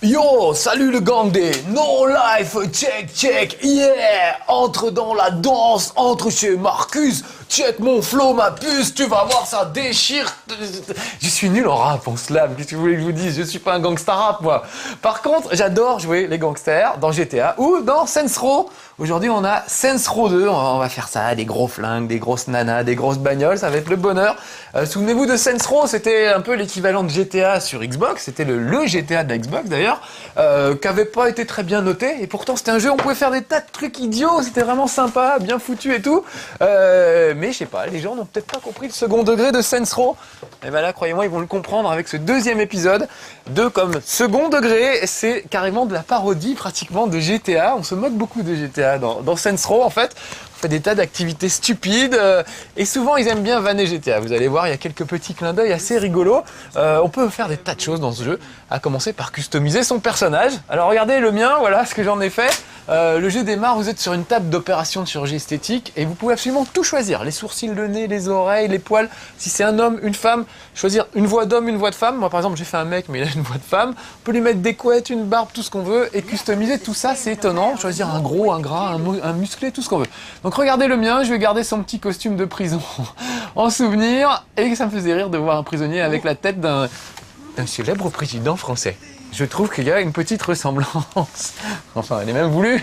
Yo, salut le gang des No Life, check, yeah. Entre dans la danse, entre chez Marcus, check mon flow, ma puce, tu vas voir, ça déchire. Je suis nul en rap, en slam, qu'est-ce que vous voulez que je vous dise, je suis pas un gangsta rap, moi. Par contre, j'adore jouer les gangsters dans GTA ou dans Saints Row. Aujourd'hui, on a Saints Row 2, on va faire ça, des gros flingues, des grosses nanas, des grosses bagnoles, ça va être le bonheur. Souvenez-vous de Saints Row, c'était un peu l'équivalent de GTA sur Xbox, c'était le GTA de la Xbox d'ailleurs, qui avait pas été très bien noté, et pourtant c'était un jeu où on pouvait faire des tas de trucs idiots, c'était vraiment sympa, bien foutu et tout, mais je sais pas, les gens n'ont peut-être pas compris le second degré de Saints Row, et ben là, croyez-moi, ils vont le comprendre avec ce deuxième épisode, comme second degré, c'est carrément de la parodie pratiquement de GTA, on se moque beaucoup de GTA dans Saints Row en fait. On fait des tas d'activités stupides et souvent ils aiment bien vanner GTA. Vous allez voir, il y a quelques petits clins d'œil assez rigolos. On peut faire des tas de choses dans ce jeu, à commencer par customiser son personnage. Alors regardez le mien, voilà ce que j'en ai fait. Le jeu démarre, vous êtes sur une table d'opération de chirurgie esthétique et vous pouvez absolument tout choisir. Les sourcils, le nez, les oreilles, les poils. Si c'est un homme, une femme, choisir une voix d'homme, une voix de femme. Moi par exemple j'ai fait un mec mais il a une voix de femme. On peut lui mettre des couettes, une barbe, tout ce qu'on veut et customiser tout ça, c'est étonnant. Choisir un gros, un gras, un musclé, tout ce qu'on veut. Donc regardez le mien, je vais garder son petit costume de prison en souvenir et ça me faisait rire de voir un prisonnier avec la tête d'un célèbre président français. Je trouve qu'il y a une petite ressemblance. Enfin, elle est même voulue,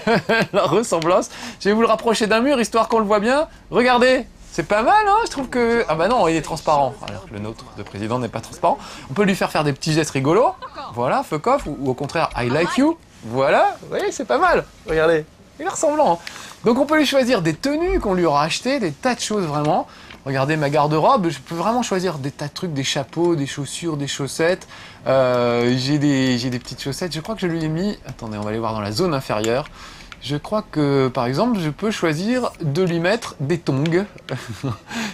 la ressemblance. Je vais vous le rapprocher d'un mur, histoire qu'on le voit bien. Regardez, c'est pas mal, hein. Je trouve que... Ah bah non, il est transparent. Alors que le nôtre de président n'est pas transparent. On peut lui faire des petits gestes rigolos. Voilà, fuck off. Ou au contraire, I like you. Voilà, oui, c'est pas mal. Regardez, il est ressemblant. Donc on peut lui choisir des tenues qu'on lui aura achetées, des tas de choses vraiment. Regardez ma garde-robe, je peux vraiment choisir des tas de trucs, des chapeaux, des chaussures, des chaussettes. J'ai des petites chaussettes, je crois que je lui ai mis... Attendez, on va aller voir dans la zone inférieure. Je crois que, par exemple, je peux choisir de lui mettre des tongs.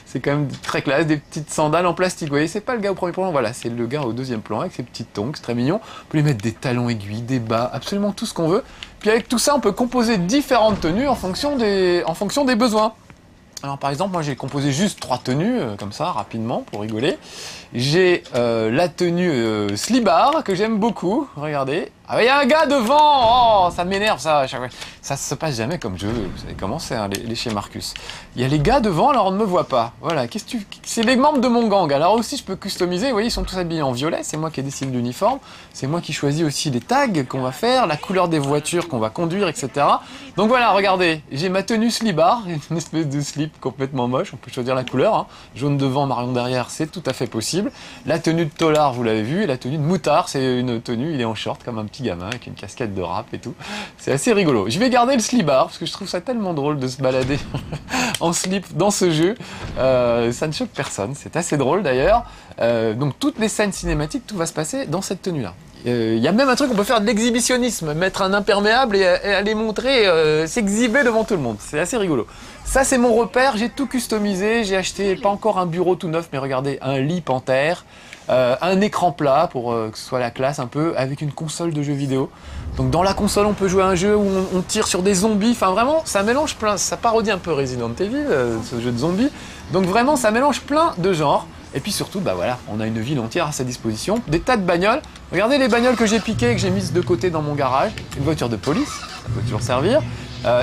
C'est quand même très classe, des petites sandales en plastique. Vous voyez, c'est pas le gars au premier plan, voilà, c'est le gars au deuxième plan avec ses petites tongs, c'est très mignon. On peut lui mettre des talons aiguilles, des bas, absolument tout ce qu'on veut. Puis avec tout ça, on peut composer différentes tenues en fonction des besoins. Alors par exemple, moi j'ai composé juste 3 tenues, comme ça, rapidement, pour rigoler. J'ai la tenue slibard, que j'aime beaucoup, regardez. Ah, il y a un gars devant. Oh, ça m'énerve ça, à chaque fois. Ça se passe jamais comme je veux, vous savez comment c'est, hein, les chez Marcus. Il y a les gars devant, alors on ne me voit pas. Voilà, c'est les membres de mon gang. Alors aussi, je peux customiser, vous voyez, ils sont tous habillés en violet, c'est moi qui ai décidé l'uniforme. C'est moi qui choisis aussi les tags qu'on va faire, la couleur des voitures qu'on va conduire, etc. Donc voilà, regardez, j'ai ma tenue slibard, une espèce de slip complètement moche, on peut choisir la couleur, hein. Jaune devant, marron derrière, c'est tout à fait possible. La tenue de tolard, vous l'avez vu, et la tenue de moutard, c'est une tenue, il est en short comme un petit gamin avec une casquette de rap et tout. C'est assez rigolo. Je vais garder le slibard parce que je trouve ça tellement drôle de se balader en slip dans ce jeu. Ça ne choque personne, c'est assez drôle d'ailleurs. Donc toutes les scènes cinématiques, tout va se passer dans cette tenue-là. Il y a même un truc, on peut faire de l'exhibitionnisme, mettre un imperméable et aller montrer, s'exhiber devant tout le monde. C'est assez rigolo. Ça c'est mon repère, j'ai tout customisé, j'ai acheté pas encore un bureau tout neuf, mais regardez, un lit Panthère, un écran plat pour que ce soit la classe un peu, avec une console de jeux vidéo. Donc dans la console on peut jouer à un jeu où on tire sur des zombies, enfin vraiment ça mélange plein, ça parodie un peu Resident Evil, ce jeu de zombies. Donc vraiment ça mélange plein de genres. Et puis surtout, bah voilà, on a une ville entière à sa disposition, des tas de bagnoles. Regardez les bagnoles que j'ai piquées, que j'ai mises de côté dans mon garage. Une voiture de police, ça peut toujours servir.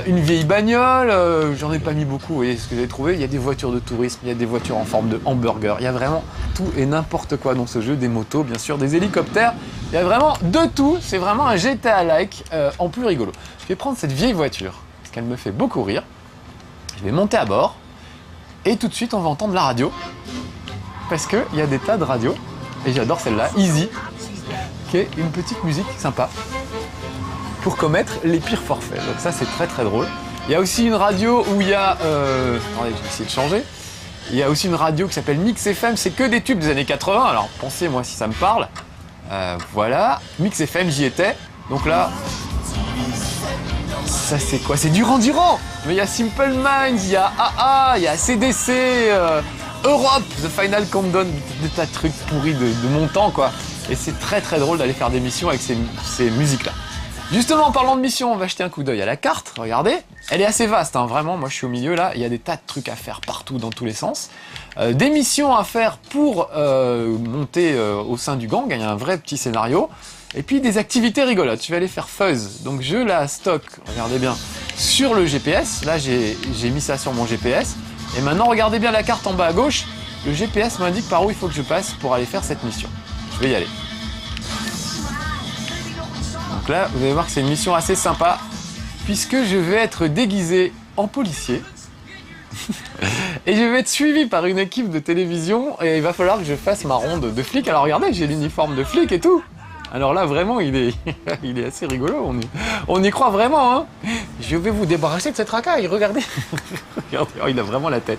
Une vieille bagnole, j'en ai pas mis beaucoup, vous voyez ce que j'ai trouvé. Il y a des voitures de tourisme, il y a des voitures en forme de hamburger. Il y a vraiment tout et n'importe quoi dans ce jeu, des motos, bien sûr, des hélicoptères. Il y a vraiment de tout, c'est vraiment un GTA-like en plus rigolo. Je vais prendre cette vieille voiture, parce qu'elle me fait beaucoup rire. Je vais monter à bord, et tout de suite on va entendre la radio. Parce qu'il y a des tas de radios, et j'adore celle-là, Easy, qui est une petite musique sympa pour commettre les pires forfaits. Donc ça c'est très très drôle. Il y a aussi une radio où il y a... Attendez, je vais essayer de changer. Il y a aussi une radio qui s'appelle Mix FM, c'est que des tubes des années 80, alors pensez moi si ça me parle. Voilà, Mix FM, j'y étais. Donc là... Ça c'est quoi? C'est Duran Duran. Mais il y a Simple Minds, il y a AA, il y a CDC... Europe, The Final Countdown, des tas de trucs pourris de mon temps quoi. Et c'est très très drôle d'aller faire des missions avec ces musiques-là. Justement, en parlant de missions, on va jeter un coup d'œil à la carte, regardez. Elle est assez vaste, hein, vraiment, moi je suis au milieu là, il y a des tas de trucs à faire partout dans tous les sens. Des missions à faire pour monter au sein du gang, il y a un vrai petit scénario. Et puis des activités rigolotes. Je vais aller faire Fuzz. Donc je la stocke, regardez bien, sur le GPS. Là, j'ai mis ça sur mon GPS. Et maintenant, regardez bien la carte en bas à gauche. Le GPS m'indique par où il faut que je passe pour aller faire cette mission. Je vais y aller. Donc là, vous allez voir que c'est une mission assez sympa, puisque je vais être déguisé en policier. Et je vais être suivi par une équipe de télévision et il va falloir que je fasse ma ronde de flic. Alors regardez, j'ai l'uniforme de flic et tout. Alors là, vraiment, il est assez rigolo. On y croit vraiment, hein. Je vais vous débarrasser de cette racaille, regardez. Regardez, oh, il a vraiment la tête.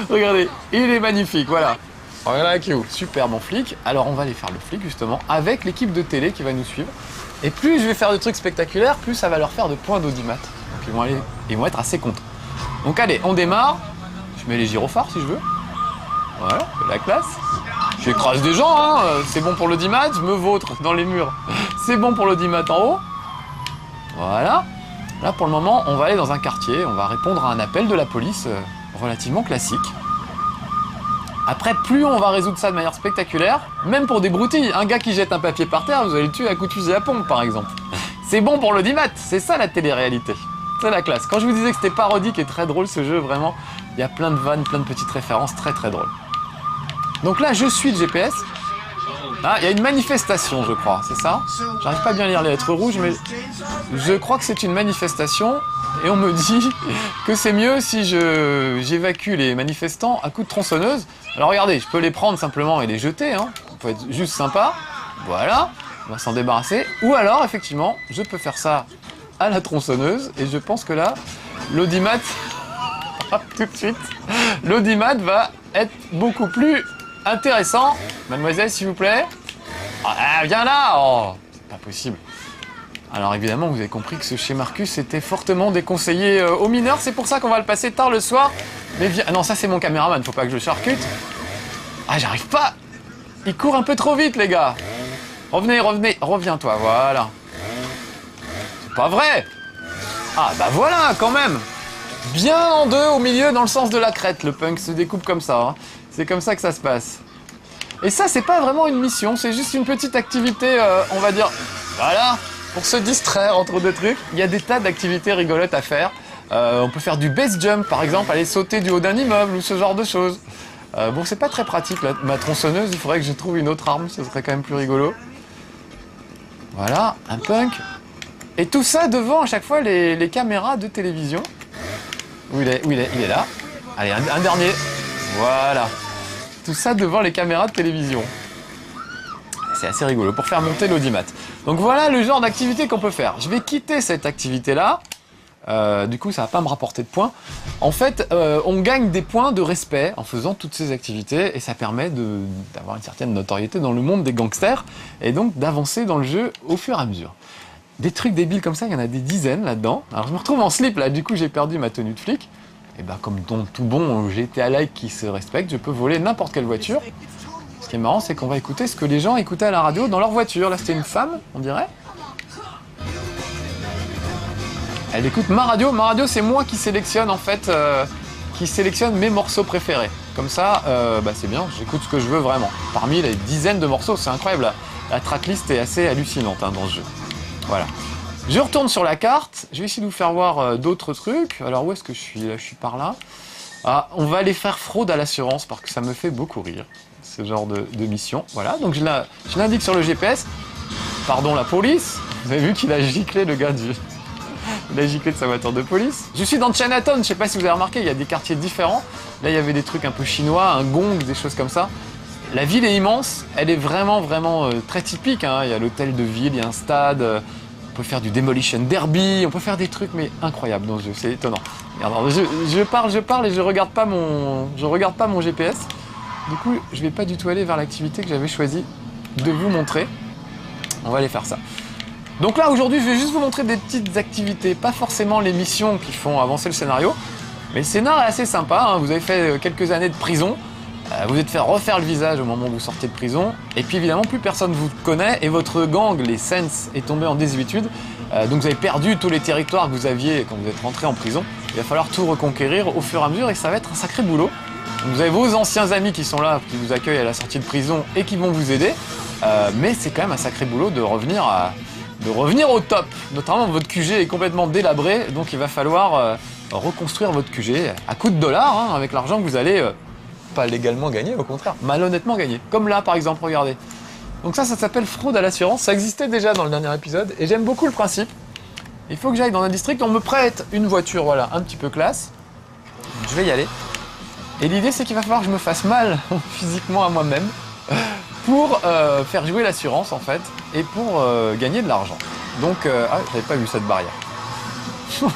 Regardez, il est magnifique, voilà. Voilà, Q, super mon flic. Alors on va aller faire le flic justement avec l'équipe de télé qui va nous suivre. Et plus je vais faire de trucs spectaculaires, plus ça va leur faire de points d'audimat. Donc ils vont être assez contents. Donc allez, on démarre. Je mets les gyrophares si je veux. Voilà, c'est la classe. J'écrase des gens, hein. C'est bon pour l'audimat, je me vautre dans les murs. C'est bon pour l'audimat en haut. Voilà. Là pour le moment, on va aller dans un quartier, on va répondre à un appel de la police relativement classique. Après, plus on va résoudre ça de manière spectaculaire, même pour des broutilles. Un gars qui jette un papier par terre, vous allez le tuer à coup de fusil à pompe par exemple. C'est bon pour l'audimat, c'est ça la télé-réalité. C'est la classe. Quand je vous disais que c'était parodique et très drôle ce jeu, vraiment, il y a plein de vannes, plein de petites références très très drôles. Donc là, je suis le GPS. Ah, il y a une manifestation, je crois, c'est ça? J'arrive pas à bien lire les lettres rouges, mais je crois que c'est une manifestation. Et on me dit que c'est mieux si j'évacue les manifestants à coups de tronçonneuse. Alors regardez, je peux les prendre simplement et les jeter, hein. Ça peut être juste sympa. Voilà, on va s'en débarrasser. Ou alors, effectivement, je peux faire ça à la tronçonneuse. Et je pense que là, l'audimat, tout de suite, l'audimat va être beaucoup plus intéressant. Mademoiselle, s'il vous plaît. Ah, viens là. Oh, c'est pas possible. Alors évidemment, vous avez compris que ce chez Marcus était fortement déconseillé aux mineurs. C'est pour ça qu'on va le passer tard le soir. Mais viens... Non, ça c'est mon caméraman, faut pas que je charcute. Ah, j'arrive pas. Il court un peu trop vite, les gars. Revenez, reviens-toi, voilà. C'est pas vrai. Ah, bah voilà, quand même. Bien en deux, au milieu, dans le sens de la crête. Le punk se découpe comme ça, hein. C'est comme ça que ça se passe. Et ça, c'est pas vraiment une mission, c'est juste une petite activité, on va dire... Voilà. Pour se distraire entre deux trucs, il y a des tas d'activités rigolotes à faire. On peut faire du base jump, par exemple, aller sauter du haut d'un immeuble ou ce genre de choses. Bon, c'est pas très pratique, là. Ma tronçonneuse, il faudrait que je trouve une autre arme, ce serait quand même plus rigolo. Voilà, un punk. Et tout ça devant, à chaque fois, les caméras de télévision. Où il est là. Allez, un dernier. Voilà. Tout ça devant les caméras de télévision. C'est assez rigolo pour faire monter l'audimat. Donc voilà le genre d'activité qu'on peut faire. Je vais quitter cette activité-là. Du coup, ça va pas me rapporter de points. En fait, on gagne des points de respect en faisant toutes ces activités et ça permet d'avoir une certaine notoriété dans le monde des gangsters et donc d'avancer dans le jeu au fur et à mesure. Des trucs débiles comme ça, il y en a des dizaines là-dedans. Alors je me retrouve en slip là, du coup j'ai perdu ma tenue de flic. Et ben comme dans tout bon GTA-like qui se respecte, je peux voler n'importe quelle voiture. Ce qui est marrant, c'est qu'on va écouter ce que les gens écoutaient à la radio dans leur voiture. Là, c'était une femme, on dirait. Elle écoute ma radio. Ma radio, c'est moi qui sélectionne, en fait, qui sélectionne mes morceaux préférés. Comme ça, bah, c'est bien, j'écoute ce que je veux vraiment. Parmi les dizaines de morceaux, c'est incroyable. La tracklist est assez hallucinante hein, dans ce jeu. Voilà. Je retourne sur la carte. Je vais essayer de vous faire voir d'autres trucs. Alors, où est-ce que je suis? Là, je suis par là. Ah, on va aller faire fraude à l'assurance parce que ça me fait beaucoup rire. Ce genre de mission. Voilà, donc je l'indique sur le GPS. Pardon, la police. Vous avez vu qu'il a giclé le gars il a giclé de sa voiture de police. Je suis dans Chinatown, je sais pas si vous avez remarqué, il y a des quartiers différents. Là, il y avait des trucs un peu chinois, un gong, des choses comme ça. La ville est immense, elle est vraiment très typique. Hein. Il y a l'hôtel de ville, il y a un stade. On peut faire du demolition derby, on peut faire des trucs mais incroyables dans ce jeu, c'est étonnant. Regarde, je parle et je regarde pas mon GPS. Du coup, je vais pas du tout aller vers l'activité que j'avais choisi de vous montrer. On va aller faire ça. Donc là, aujourd'hui, je vais juste vous montrer des petites activités, pas forcément les missions qui font avancer le scénario, mais le scénario est assez sympa. Hein. Vous avez fait quelques années de prison, vous êtes fait refaire le visage au moment où vous sortez de prison, et puis évidemment, plus personne vous connaît, et votre gang, les Saints, est tombé en désuétude. Donc vous avez perdu tous les territoires que vous aviez quand vous êtes rentré en prison. Il va falloir tout reconquérir au fur et à mesure, et ça va être un sacré boulot. Vous avez vos anciens amis qui sont là, qui vous accueillent à la sortie de prison et qui vont vous aider. Mais c'est quand même un sacré boulot de revenir au top. Notamment votre QG est complètement délabré, donc il va falloir reconstruire votre QG à coups de dollars, hein, avec l'argent que vous allez pas légalement gagner, au contraire, malhonnêtement gagner. Comme là par exemple, regardez. Donc ça s'appelle fraude à l'assurance, ça existait déjà dans le dernier épisode et j'aime beaucoup le principe. Il faut que j'aille dans un district, on me prête une voiture, voilà, un petit peu classe. Je vais y aller. Et l'idée c'est qu'il va falloir que je me fasse mal physiquement à moi-même pour faire jouer l'assurance en fait et pour gagner de l'argent. Donc, ah, j'avais pas vu cette barrière.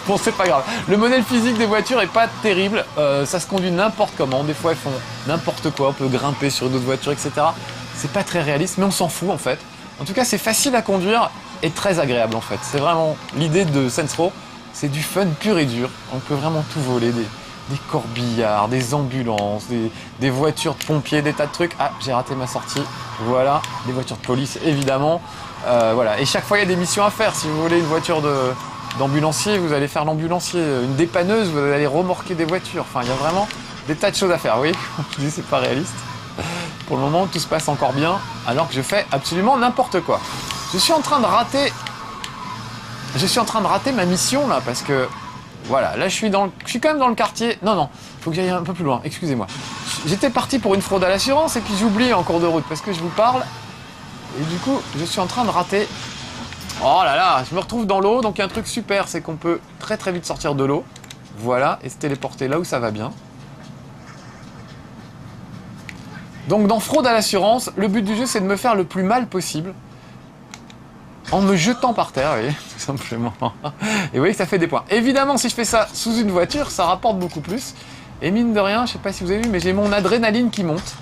Bon, c'est pas grave. Le modèle physique des voitures est pas terrible. Ça se conduit n'importe comment. Des fois, elles font n'importe quoi. On peut grimper sur d'autres voitures, etc. C'est pas très réaliste, mais on s'en fout en fait. En tout cas, c'est facile à conduire et très agréable en fait. C'est vraiment l'idée de Saints Row. C'est du fun pur et dur. On peut vraiment tout voler. Des corbillards, des ambulances, des voitures de pompiers, des tas de trucs. Ah, j'ai raté ma sortie. Voilà, des voitures de police évidemment. Voilà. Et chaque fois, il y a des missions à faire. Si vous voulez une voiture d'ambulancier, vous allez faire l'ambulancier. Une dépanneuse, vous allez remorquer des voitures. Enfin, il y a vraiment des tas de choses à faire. Oui, je dis c'est pas réaliste. Pour le moment, tout se passe encore bien, alors que je fais absolument n'importe quoi. Je suis en train de rater ma mission là, parce que voilà, là je suis quand même dans le quartier. Non, faut que j'aille un peu plus loin. Excusez-moi. J'étais parti pour une fraude à l'assurance et puis j'oublie en cours de route parce que je vous parle. Et du coup, je suis en train de rater. Oh là là, je me retrouve dans l'eau. Donc il y a un truc super, c'est qu'on peut très très vite sortir de l'eau. Voilà, et se téléporter là où ça va bien. Donc dans fraude à l'assurance, le but du jeu c'est de me faire le plus mal possible. En me jetant par terre, oui, tout simplement. Et vous voyez que ça fait des points. Évidemment, si je fais ça sous une voiture, ça rapporte beaucoup plus. Et mine de rien, je sais pas si vous avez vu, mais j'ai mon adrénaline qui monte.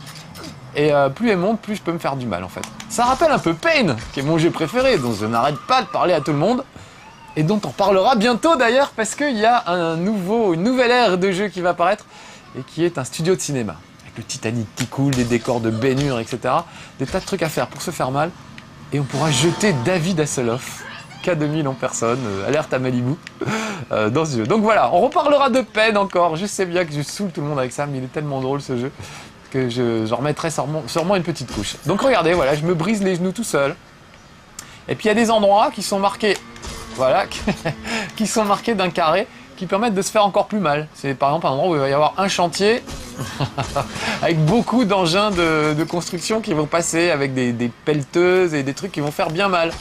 Et plus elle monte, plus je peux me faire du mal en fait. Ça rappelle un peu Pain, qui est mon jeu préféré, dont je n'arrête pas de parler à tout le monde. Et dont on parlera bientôt d'ailleurs, parce qu'il y a une nouvelle ère de jeu qui va apparaître, et qui est un studio de cinéma. Avec le Titanic qui coule, des décors de baignure, etc. Des tas de trucs à faire pour se faire mal. Et on pourra jeter David Hasselhoff, K2000 en personne, alerte à Malibu, dans ce jeu. Donc voilà, on reparlera de Pain encore. Je sais bien que je saoule tout le monde avec ça, mais il est tellement drôle ce jeu que j'en remettrai sûrement une petite couche. Donc regardez, voilà, je me brise les genoux tout seul. Et puis il y a des endroits qui sont marqués, voilà, qui sont marqués d'un carré, qui permettent de se faire encore plus mal. C'est par exemple un endroit où il va y avoir un chantier avec beaucoup d'engins de construction qui vont passer avec des pelleteuses et des trucs qui vont faire bien mal.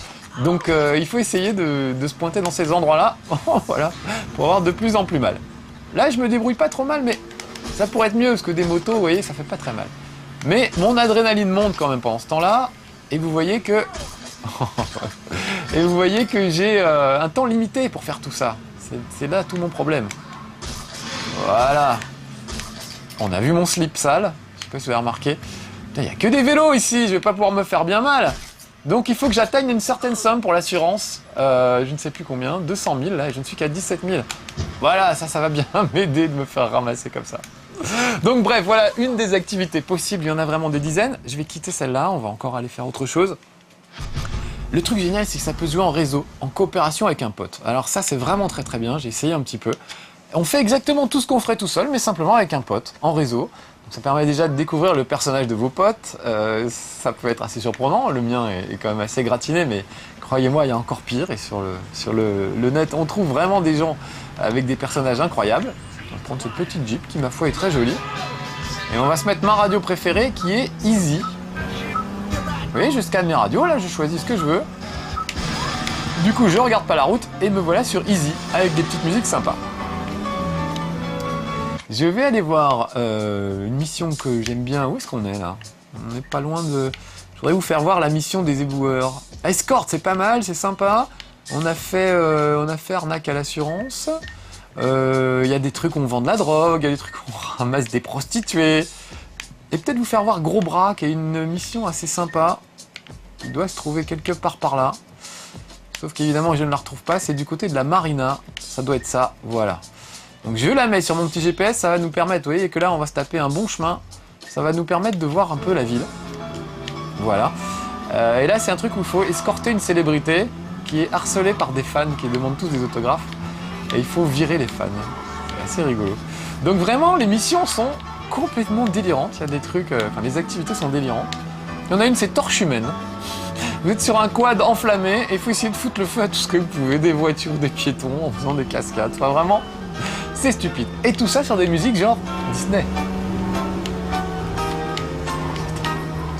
Donc il faut essayer de se pointer dans ces endroits-là, voilà, pour avoir de plus en plus mal. Là, je me débrouille pas trop mal, mais ça pourrait être mieux, parce que des motos, vous voyez, ça fait pas très mal. Mais mon adrénaline monte quand même pendant ce temps-là, et vous voyez que j'ai un temps limité pour faire tout ça. C'est là tout mon problème. Voilà. On a vu mon slip sale. Je sais pas si vous avez remarqué. Il n'y a que des vélos ici. Je vais pas pouvoir me faire bien mal. Donc il faut que j'atteigne une certaine somme pour l'assurance. Je ne sais plus combien. 200 000 là. Et je ne suis qu'à 17 000. Voilà, ça va bien m'aider de me faire ramasser comme ça. Donc bref, voilà une des activités possibles. Il y en a vraiment des dizaines. Je vais quitter celle-là. On va encore aller faire autre chose. Le truc génial, c'est que ça peut se jouer en réseau, en coopération avec un pote. Alors ça, c'est vraiment très très bien, j'ai essayé un petit peu. On fait exactement tout ce qu'on ferait tout seul, mais simplement avec un pote, en réseau. Donc ça permet déjà de découvrir le personnage de vos potes. Ça peut être assez surprenant, le mien est quand même assez gratiné, mais croyez-moi, il y a encore pire. Et sur le net, on trouve vraiment des gens avec des personnages incroyables. On va prendre ce petit Jeep qui, ma foi, est très joli. Et on va se mettre ma radio préférée, qui est Easy. Vous voyez, je scanne mes radios, là, je choisis ce que je veux. Du coup, je regarde pas la route et me voilà sur Easy, avec des petites musiques sympas. Je vais aller voir une mission que j'aime bien. Où est-ce qu'on est, là? On n'est pas loin de... Je voudrais vous faire voir la mission des éboueurs. Escort, c'est pas mal, c'est sympa. On a fait arnaque à l'assurance. Il y a des trucs où on vend de la drogue, il y a des trucs où on ramasse des prostituées. Et peut-être vous faire voir Gros Bras, qui est une mission assez sympa. Il doit se trouver quelque part par là. Sauf qu'évidemment, je ne la retrouve pas. C'est du côté de la marina. Ça doit être ça. Voilà. Donc je la mets sur mon petit GPS. Ça va nous permettre, vous voyez que là, on va se taper un bon chemin. Ça va nous permettre de voir un peu la ville. Voilà. Et là, c'est un truc où il faut escorter une célébrité qui est harcelée par des fans qui demandent tous des autographes. Et il faut virer les fans. C'est assez rigolo. Donc vraiment, les missions sont complètement délirantes. Il y a des trucs, enfin les activités sont délirantes. Il y en a une, c'est torche humaine. Vous êtes sur un quad enflammé et il faut essayer de foutre le feu à tout ce que vous pouvez, des voitures, des piétons, en faisant des cascades. Enfin vraiment, c'est stupide. Et tout ça sur des musiques genre Disney.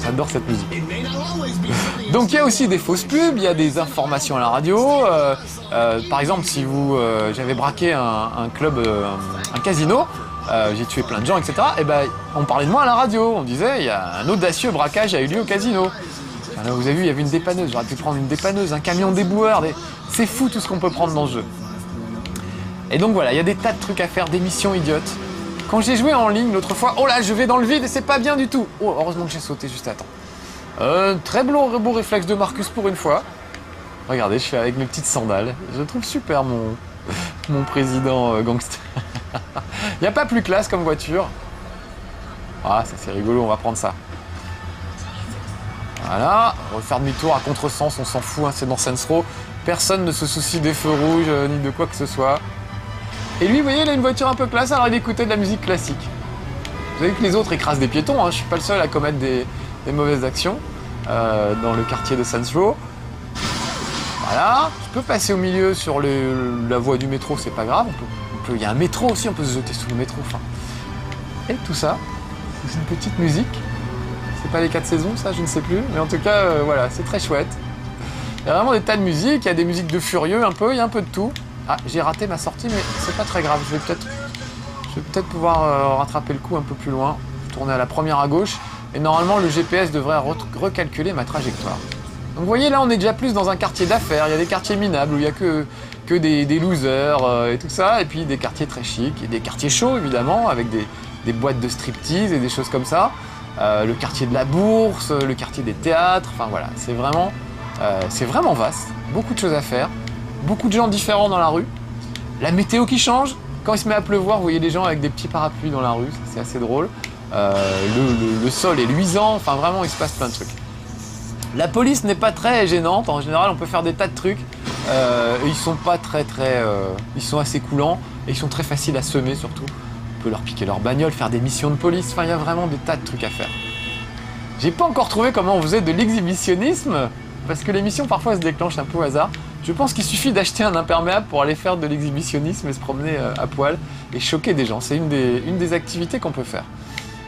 J'adore cette musique. Donc il y a aussi des fausses pubs, il y a des informations à la radio. Par exemple, si j'avais braqué un club, un casino, j'ai tué plein de gens, etc. Et ben, on parlait de moi à la radio. On disait, il y a un audacieux braquage a eu lieu au casino. Alors, vous avez vu, il y avait une dépanneuse. J'aurais pu prendre une dépanneuse, un camion déboueur. C'est fou tout ce qu'on peut prendre dans ce jeu. Et donc voilà, il y a des tas de trucs à faire, des missions idiotes. Quand j'ai joué en ligne l'autre fois, oh là, je vais dans le vide et c'est pas bien du tout. Oh, heureusement que j'ai sauté juste à temps. Très beau réflexe de Marcus pour une fois. Regardez, je fais avec mes petites sandales. Je trouve super mon président gangster. Il n'y a pas plus classe comme voiture. Ah, ça c'est rigolo, on va prendre ça. Voilà, on va faire demi-tour à contresens, on s'en fout, hein, c'est dans Saints Row. Personne ne se soucie des feux rouges ni de quoi que ce soit. Et lui, vous voyez, il a une voiture un peu classe, alors il écoutait de la musique classique. Vous savez que les autres écrasent des piétons, hein, je suis pas le seul à commettre des mauvaises actions dans le quartier de Saints Row. Voilà, je peux passer au milieu sur la voie du métro, c'est pas grave. Il y a un métro aussi, on peut se jeter sous le métro. Enfin. Et tout ça, c'est une petite musique. C'est pas les 4 saisons, ça, je ne sais plus. Mais en tout cas, voilà, c'est très chouette. Il y a vraiment des tas de musiques, il y a des musiques de furieux un peu, il y a un peu de tout. Ah, j'ai raté ma sortie, mais c'est pas très grave. Je vais peut-être pouvoir rattraper le coup un peu plus loin. Tourner à la première à gauche. Et normalement, le GPS devrait recalculer ma trajectoire. Donc vous voyez, là, on est déjà plus dans un quartier d'affaires. Il y a des quartiers minables où il n'y a que des losers et tout ça. Et puis des quartiers très chics. Et des quartiers chauds, évidemment, avec des boîtes de striptease et des choses comme ça. Le quartier de la bourse, le quartier des théâtres. Enfin voilà, c'est vraiment vaste. Beaucoup de choses à faire. Beaucoup de gens différents dans la rue. La météo qui change. Quand il se met à pleuvoir, vous voyez des gens avec des petits parapluies dans la rue. C'est assez drôle. Le sol est luisant. Enfin vraiment, il se passe plein de trucs. La police n'est pas très gênante. En général, on peut faire des tas de trucs. Ils sont pas ils sont assez coulants. Et ils sont très faciles à semer surtout. On peut leur piquer leur bagnole, faire des missions de police. Enfin, il y a vraiment des tas de trucs à faire. J'ai pas encore trouvé comment on faisait de l'exhibitionnisme. Parce que les missions parfois se déclenchent un peu au hasard. Je pense qu'il suffit d'acheter un imperméable pour aller faire de l'exhibitionnisme et se promener à poil et choquer des gens. C'est une des activités qu'on peut faire.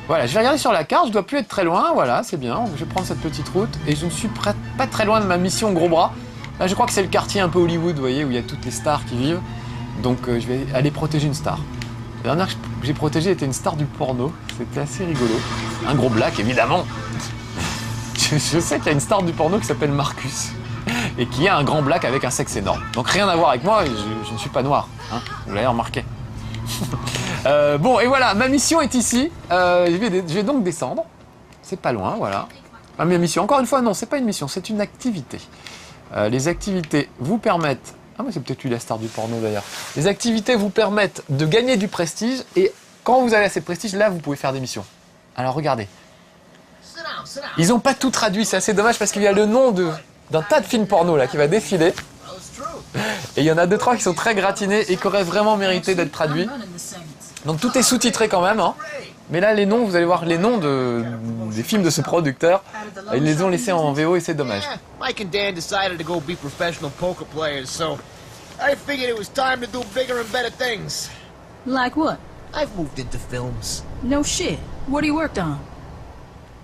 Voilà, je vais regarder sur la carte, je dois plus être très loin, voilà, c'est bien. Je vais prendre cette petite route et je ne suis pas très loin de ma mission gros bras. Là, je crois que c'est le quartier un peu Hollywood, vous voyez, où il y a toutes les stars qui vivent. Donc, je vais aller protéger une star. La dernière que j'ai protégée était une star du porno. C'était assez rigolo. Un gros black, évidemment. Je sais qu'il y a une star du porno qui s'appelle Marcus. Et qui a un grand black avec un sexe énorme. Donc rien à voir avec moi, je ne suis pas noir. Hein, vous l'avez remarqué. Bon, et voilà, ma mission est ici. Je vais donc descendre. C'est pas loin, voilà. Ma mission, encore une fois, non, c'est pas une mission, c'est une activité. Les activités vous permettent... Ah, mais c'est peut-être lui la star du porno d'ailleurs. Les activités vous permettent de gagner du prestige. Et quand vous avez assez de prestige, là, vous pouvez faire des missions. Alors regardez. Ils n'ont pas tout traduit, c'est assez dommage parce qu'il y a le nom d'un tas de films porno là qui va défiler. Et il y en a 2-3 qui sont très gratinés et qui auraient vraiment mérité d'être traduits. Donc tout est sous-titré quand même. Hein. Mais là, les noms, vous allez voir les noms des films de ce producteur. Ils les ont laissés en VO et c'est dommage. Mike and Dan decided to go be professional poker players, so I figured it was time to do bigger and better things. Like what? I've moved into films. No shit. What you worked on?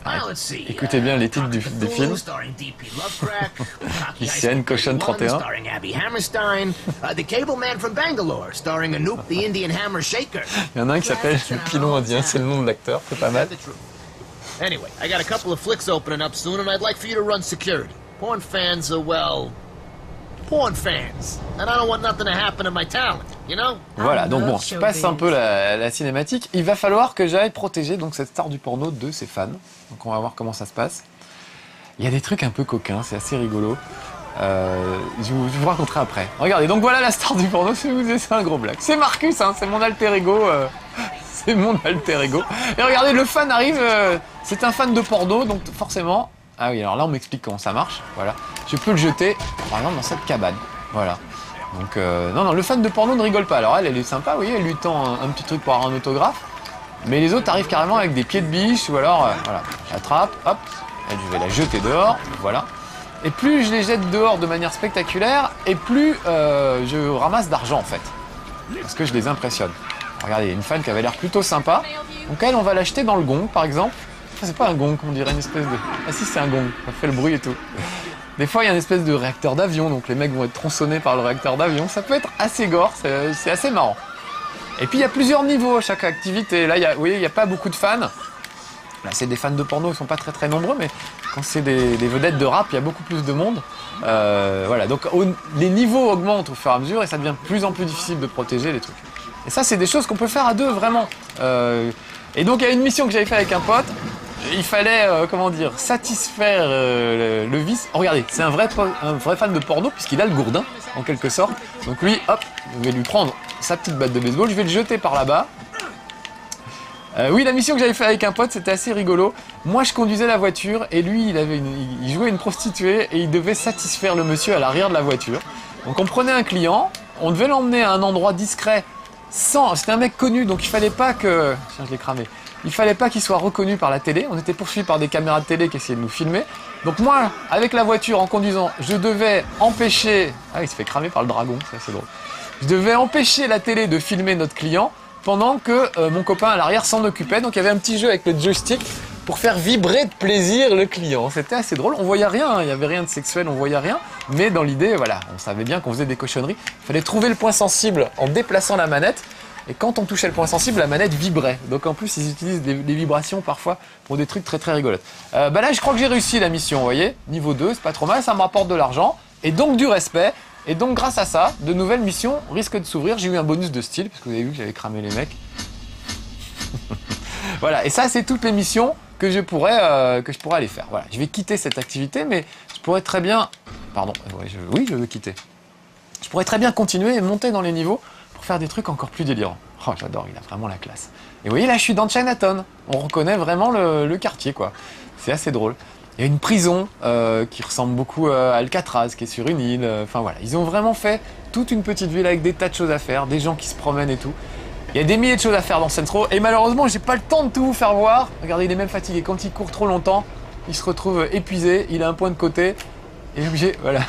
Now let's see. Écoutez bien les titres des films. Starring D.P. Lovecraft, Lycéenne Cochonne 31. starring Abby Hammerstein, The Cable Man from Bangalore, starring Anoop the Indian Hammer Shaker. Il y en a un qui s'appelle Le Pilon Indien, c'est le nom de l'acteur, c'est pas mal. Anyway, I got a couple of flicks opening up soon, and I'd like for you to run security. Porn fans are, well, porn fans. And I don't want nothing to happen to my talent, you know? Voilà, donc bon, je passe un peu la cinématique. Il va falloir que j'aille protéger donc cette star du porno de ses fans. Donc on va voir comment ça se passe. Il y a des trucs un peu coquins, c'est assez rigolo. Je vous raconterai après. Regardez, donc voilà la star du porno, c'est un gros blague. C'est Marcus, hein, c'est mon alter ego. C'est mon alter ego. Et regardez, le fan arrive, c'est un fan de porno, donc forcément... Ah oui, alors là on m'explique comment ça marche, voilà. Je peux le jeter, par exemple, dans cette cabane, voilà. Donc, non, le fan de porno ne rigole pas. Alors elle est sympa, vous voyez, elle lui tend un petit truc pour avoir un autographe. Mais les autres arrivent carrément avec des pieds de biche, ou alors, voilà, j'attrape, hop, et je vais la jeter dehors, voilà. Et plus je les jette dehors de manière spectaculaire, et plus je ramasse d'argent en fait. Parce que je les impressionne. Regardez, il y a une fan qui avait l'air plutôt sympa. Donc elle, on va l'acheter dans le gong par exemple. Ça, c'est pas un gong, on dirait une espèce de... Ah si, c'est un gong, ça fait le bruit et tout. Des fois, il y a une espèce de réacteur d'avion, donc les mecs vont être tronçonnés par le réacteur d'avion. Ça peut être assez gore, c'est assez marrant. Et puis, il y a plusieurs niveaux à chaque activité. Là, vous voyez, il n'y a pas beaucoup de fans. Là, c'est des fans de porno, ils sont pas très très nombreux, mais quand c'est des vedettes de rap, il y a beaucoup plus de monde. Voilà, donc les niveaux augmentent au fur et à mesure et ça devient de plus en plus difficile de protéger les trucs. Et ça, c'est des choses qu'on peut faire à deux, vraiment. Et donc, il y a une mission que j'avais fait avec un pote. Il fallait, comment dire, satisfaire le vice. Oh, regardez, c'est un vrai fan de porno puisqu'il a le gourdin, en quelque sorte. Donc lui, hop, je vais lui prendre sa petite batte de baseball, je vais le jeter par là-bas. Oui, la mission que j'avais fait avec un pote, c'était assez rigolo. Moi, je conduisais la voiture et lui, il jouait une prostituée et il devait satisfaire le monsieur à l'arrière de la voiture. Donc on prenait un client, on devait l'emmener à un endroit discret c'était un mec connu, donc il fallait pas que... Tiens, je l'ai cramé. Il fallait pas qu'il soit reconnu par la télé. On était poursuivis par des caméras de télé qui essayaient de nous filmer. Donc moi, avec la voiture, en conduisant, je devais empêcher... Ah, il se fait cramer par le dragon, c'est assez drôle. Je devais empêcher la télé de filmer notre client pendant que mon copain à l'arrière s'en occupait. Donc il y avait un petit jeu avec le joystick pour faire vibrer de plaisir le client. C'était assez drôle. On voyait rien, hein. Il n'y avait rien de sexuel, on voyait rien. Mais dans l'idée, voilà, on savait bien qu'on faisait des cochonneries. Il fallait trouver le point sensible en déplaçant la manette. Et quand on touchait le point sensible, la manette vibrait. Donc en plus, ils utilisent des vibrations parfois pour des trucs très très rigolotes. Bah là, je crois que j'ai réussi la mission, vous voyez. Niveau 2, c'est pas trop mal, ça me rapporte de l'argent. Et donc du respect. Et donc grâce à ça, de nouvelles missions risquent de s'ouvrir. J'ai eu un bonus de style, parce que vous avez vu que j'avais cramé les mecs. Voilà, et ça c'est toutes les missions que je pourrais aller faire. Voilà, je vais quitter cette activité, mais je pourrais très bien... Pardon, oui, je veux quitter. Je pourrais très bien continuer et monter dans les niveaux pour faire des trucs encore plus délirants. Oh, j'adore, il a vraiment la classe. Et vous voyez, là, je suis dans Chinatown. On reconnaît vraiment le quartier, quoi. C'est assez drôle. Il y a une prison qui ressemble beaucoup à Alcatraz, qui est sur une île. Enfin, voilà, ils ont vraiment fait toute une petite ville avec des tas de choses à faire, des gens qui se promènent et tout. Il y a des milliers de choses à faire dans Saints Row et malheureusement j'ai pas le temps de tout vous faire voir. Regardez, il est même fatigué. Quand il court trop longtemps, il se retrouve épuisé, il a un point de côté et est obligé, voilà,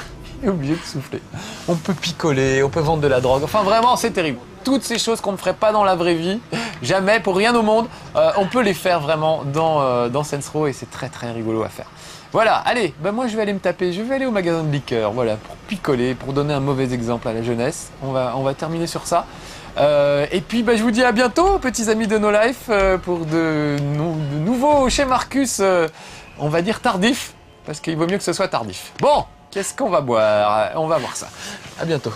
il est obligé de souffler. On peut picoler, on peut vendre de la drogue, enfin vraiment c'est terrible. Toutes ces choses qu'on ne ferait pas dans la vraie vie, jamais, pour rien au monde, on peut les faire vraiment dans Saints Row et c'est très très rigolo à faire. Voilà, allez, ben moi je vais aller me taper, je vais aller au magasin de liqueur, voilà, pour picoler, pour donner un mauvais exemple à la jeunesse. On va terminer sur ça. Et puis je vous dis à bientôt, petits amis de No Life, pour de nouveaux chez Marcus, on va dire tardif, parce qu'il vaut mieux que ce soit tardif. Bon, qu'est-ce qu'on va boire? On va voir ça. À bientôt.